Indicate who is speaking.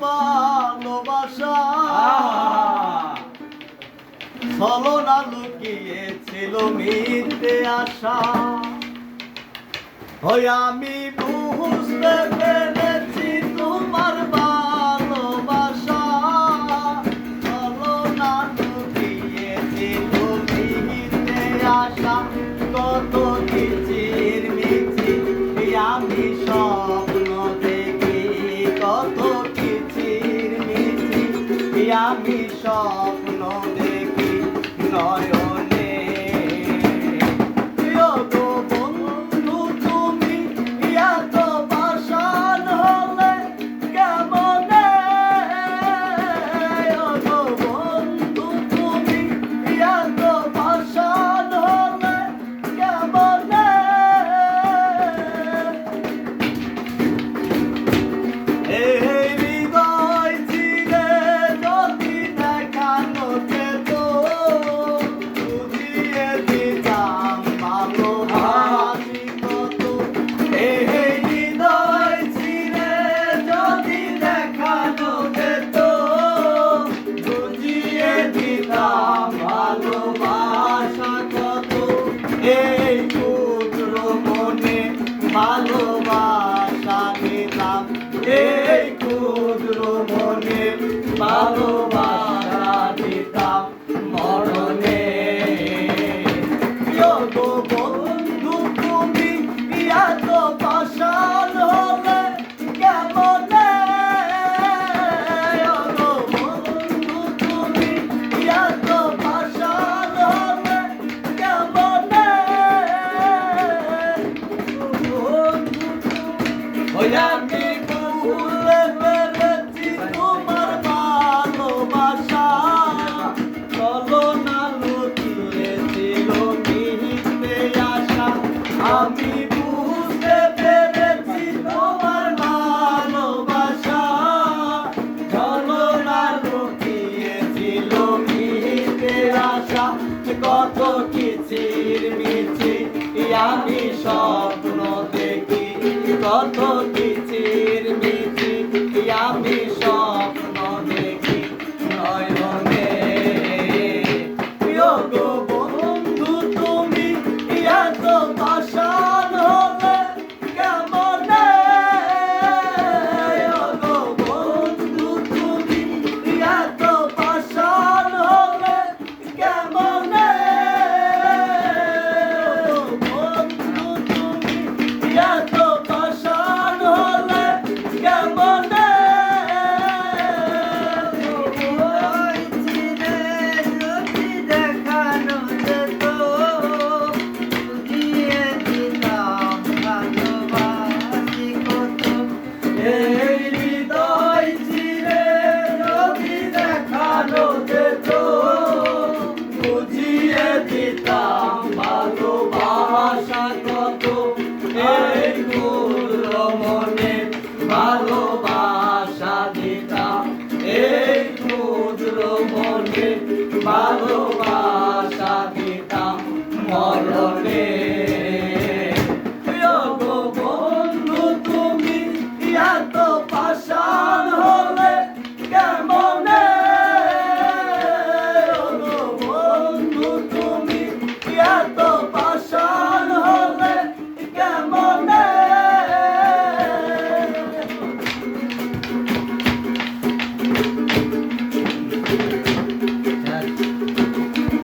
Speaker 1: ভালোবাসা ছলনা লুকিয়েছিল মিথ্যে আশা ওই আমি বুঝতে পেরেছি তোমার ভালোবাসা ছলনা লুকিয়েছিল মিথ্যে আশা কত কিচির মিচির আমি স্বপ্ন দেখি কত কিচির মিচির আমি স্বপ্ন দেখি নয়নে প্রিয় গো বন্ধু তুমি এত পাষাণ হলে কেমনে ও গো বন্ধু তুমি এত পাষাণ হলে কেমনে এই ক্ষুদ্র মনে ভালোবাসা নিলাম এই ক্ষুদ্র মনে ভালোবাসা দিতাম মরণে প্রিয় গো বন্ধু তুমি এত পাষাণ হলে কেমনে ও গো বন্ধু তুমি এত পাষাণ হলে কেমনে ওই আমি ভুলে পেরেছি তোমার ভালোবাসা ছলনা লুকিয়েছিল মিথ্যে আশা আমি বুঝতে পেরেছি তোমার ভালোবাসা ছলনা লুকিয়েছিল মিথ্যে আশা কত কিচির মিচির আমি স্বপ্ন দেখি কত কিচির মিচির আমি